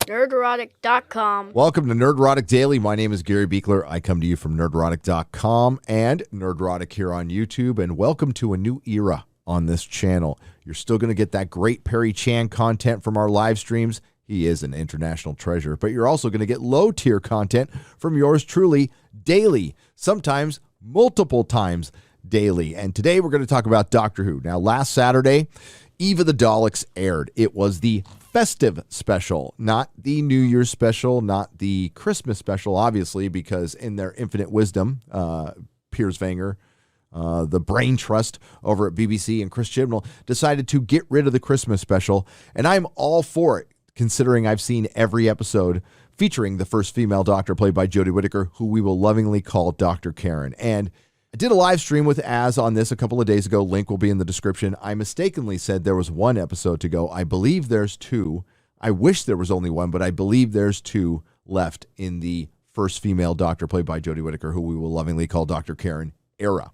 Nerdrotic.com. Welcome to Nerdrotic Daily. My name is Gary Beekler. I come to you from Nerdrotic.com and Nerdrotic here on YouTube. And welcome to a new era on this channel. You're still going to get that great Perry Chan content from our live streams. He is an international treasure. But you're also going to get low-tier content from yours truly daily, sometimes multiple times daily. And today we're going to talk about Doctor Who. Now, last Saturday, Eve of the Daleks aired. It was the festive special, not the New Year's special, not the Christmas special, obviously, because in their infinite wisdom, Piers Wenger, the brain trust over at BBC, and Chris Chibnall decided to get rid of the Christmas special, and I'm all for it, considering I've seen every episode featuring the first female doctor played by Jodie Whittaker, who we will lovingly call Dr. Karen. And I did a live stream with Az on this a couple of days ago. Link will be in the description. I mistakenly said there was one episode to go. I believe there's two. I wish there was only one, but I believe there's two left in the first female doctor played by Jodie Whittaker, who we will lovingly call Dr. Karen era.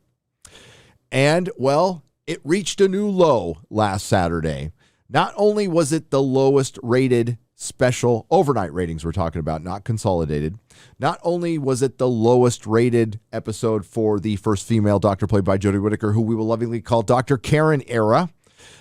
And, well, it reached a new low last Saturday. Not only was it the lowest rated special, overnight ratings we're talking about, not consolidated. Not only was it the lowest rated episode for the first female doctor played by Jodie Whittaker, who we will lovingly call Dr. Karen era.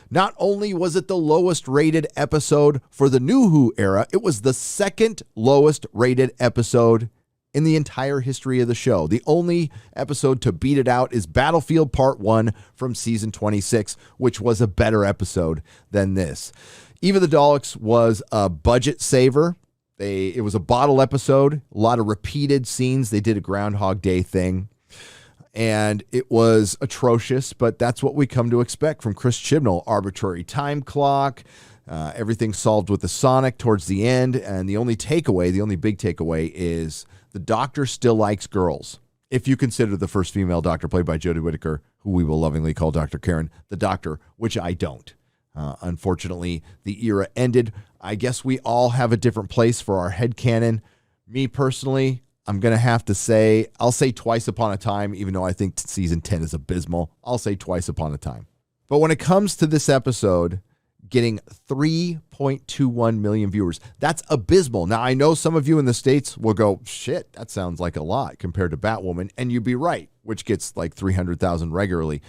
Not only was it the lowest rated episode for the New Who era, it was the second lowest rated episode in the entire history of the show. The only episode to beat it out is Battlefield Part 1 from season 26, which was a better episode than this. Eve of the Daleks was a budget saver. It was a bottle episode, a lot of repeated scenes. They did a Groundhog Day thing, and it was atrocious, but that's what we come to expect from Chris Chibnall. Arbitrary time clock, everything solved with the Sonic towards the end, and the only big takeaway is the Doctor still likes girls. If you consider the first female doctor played by Jodie Whittaker, who we will lovingly call Dr. Karen, the Doctor, which I don't. Unfortunately, the era ended. I guess we all have a different place for our headcanon. Me personally, I'm going to have to say, I'll say Twice Upon a Time, even though I think season 10 is abysmal. I'll say Twice Upon a Time. But when it comes to this episode, getting 3.21 million viewers, that's abysmal. Now, I know some of you in the States will go, shit, that sounds like a lot compared to Batwoman, and you'd be right, which gets like 300,000 regularly.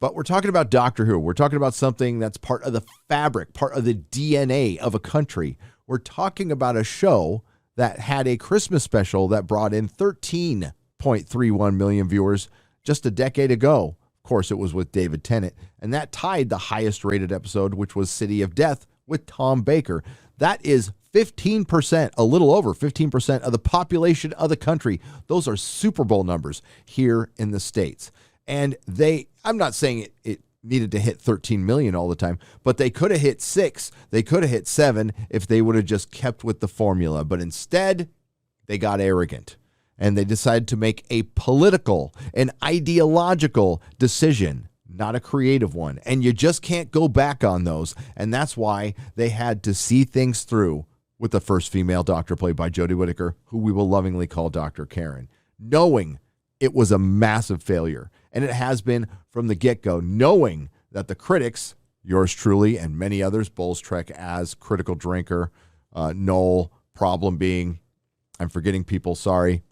But we're talking about Doctor Who. We're talking about something that's part of the fabric, part of the DNA of a country. We're talking about a show that had a Christmas special that brought in 13.31 million viewers just a decade ago. Of course, it was with David Tennant. And that tied the highest rated episode, which was City of Death with Tom Baker. That is 15%, a little over 15% of the population of the country. Those are Super Bowl numbers here in the States. And I'm not saying it needed to hit 13 million all the time, but they could have hit 6. They could have hit 7 if they would have just kept with the formula. But instead, they got arrogant and they decided to make a political and ideological decision, not a creative one. And you just can't go back on those. And that's why they had to see things through with the first female doctor played by Jodie Whittaker, who we will lovingly call Dr. Karen, knowing it was a massive failure. And it has been from the get-go, knowing that the critics, yours truly and many others, Bulls Trek as Critical Drinker, Noel, Problem Being, I'm forgetting people, sorry,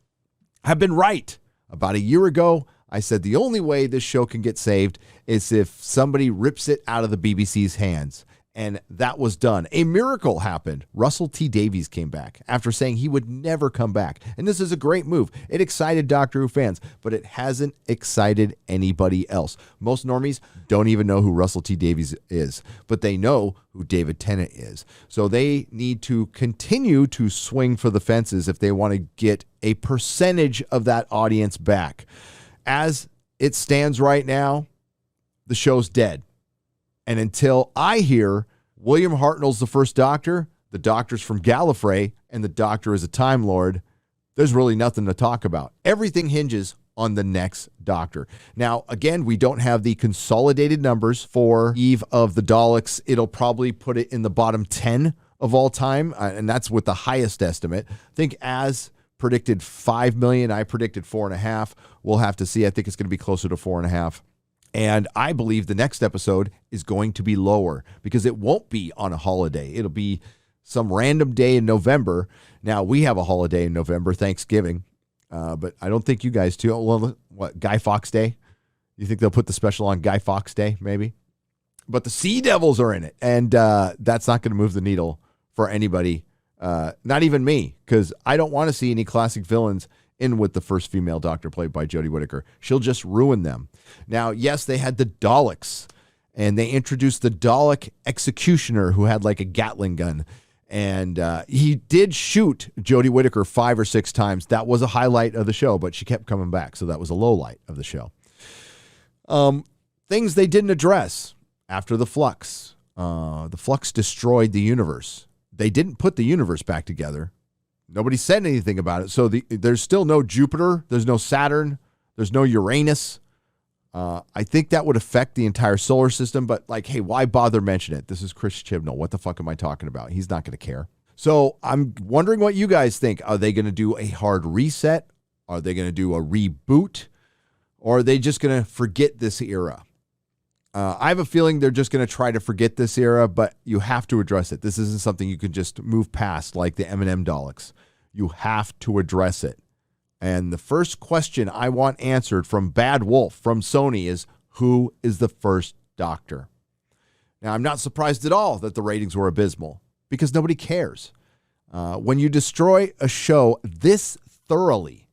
have been right. About a year ago, I said the only way this show can get saved is if somebody rips it out of the BBC's hands. And that was done. A miracle happened. Russell T. Davies came back after saying he would never come back. And this is a great move. It excited Doctor Who fans, but it hasn't excited anybody else. Most normies don't even know who Russell T. Davies is, but they know who David Tennant is. So they need to continue to swing for the fences if they want to get a percentage of that audience back. As it stands right now, the show's dead. And until I hear William Hartnell's the first Doctor, the Doctor's from Gallifrey, and the Doctor is a Time Lord, there's really nothing to talk about. Everything hinges on the next Doctor. Now, again, we don't have the consolidated numbers for Eve of the Daleks. It'll probably put it in the bottom 10 of all time, and that's with the highest estimate. I think Az predicted 5 million. I predicted 4.5. We'll have to see. I think it's going to be closer to 4.5. And I believe the next episode is going to be lower because it won't be on a holiday. It'll be some random day in November. Now, we have a holiday in November, Thanksgiving, but I don't think you guys do. Well, what, Guy Fawkes Day? You think they'll put the special on Guy Fawkes Day, maybe? But the Sea Devils are in it, and that's not going to move the needle for anybody, not even me, because I don't want to see any classic villains in with the first female Doctor played by Jodie Whittaker. She'll just ruin them. Now, yes, they had the Daleks, and they introduced the Dalek executioner who had like a Gatling gun, and he did shoot Jodie Whittaker 5 or 6 times. That was a highlight of the show, but she kept coming back, so that was a low light of the show. Things they didn't address after the Flux. The Flux destroyed the universe. They didn't put the universe back together. Nobody said anything about it. So there's still no Jupiter. There's no Saturn. There's no Uranus. I think that would affect the entire solar system. But like, hey, why bother mention it? This is Chris Chibnall. What the fuck am I talking about? He's not going to care. So I'm wondering what you guys think. Are they going to do a hard reset? Are they going to do a reboot? Or are they just going to forget this era? I have a feeling they're just going to try to forget this era, but you have to address it. This isn't something you can just move past like the M&M Daleks. You have to address it. And the first question I want answered from Bad Wolf, from Sony, is who is the first Doctor? Now, I'm not surprised at all that the ratings were abysmal because nobody cares. When you destroy a show this thoroughly,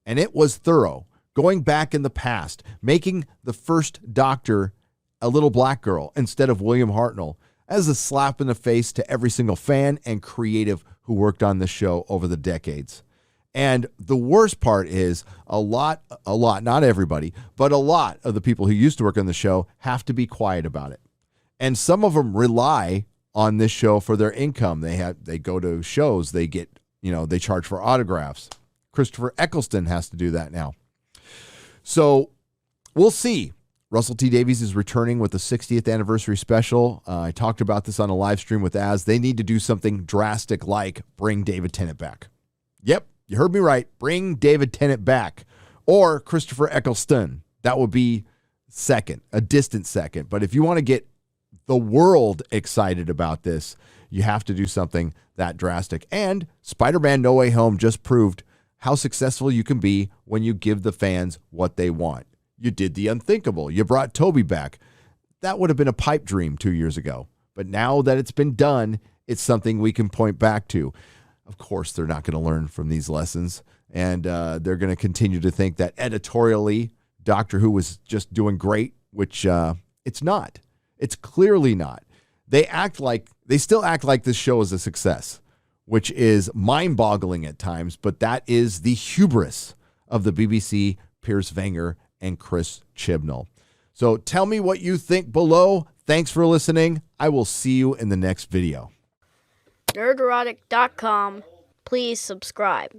and it was thorough, going back in the past, making the first Doctor a little black girl instead of William Hartnell, as a slap in the face to every single fan and creative who worked on the show over the decades. And the worst part is a lot, not everybody, but a lot of the people who used to work on the show have to be quiet about it. And some of them rely on this show for their income. They go to shows, they get, they charge for autographs. Christopher Eccleston has to do that now. So we'll see. Russell T. Davies is returning with the 60th anniversary special. I talked about this on a live stream with Az. They need to do something drastic like bring David Tennant back. Yep, you heard me right. Bring David Tennant back. Or Christopher Eccleston. That would be second, a distant second. But if you want to get the world excited about this, you have to do something that drastic. And Spider-Man No Way Home just proved how successful you can be when you give the fans what they want. You did the unthinkable. You brought Toby back. That would have been a pipe dream 2 years ago. But now that it's been done, it's something we can point back to. Of course, they're not going to learn from these lessons. And they're going to continue to think that editorially, Doctor Who was just doing great, which it's not. It's clearly not. They still act like this show is a success, which is mind-boggling at times. But that is the hubris of the BBC, Piers Wenger, and Chris Chibnall. So tell me what you think below. Thanks for listening. I will see you in the next video. Nerdrotic.com. Please subscribe.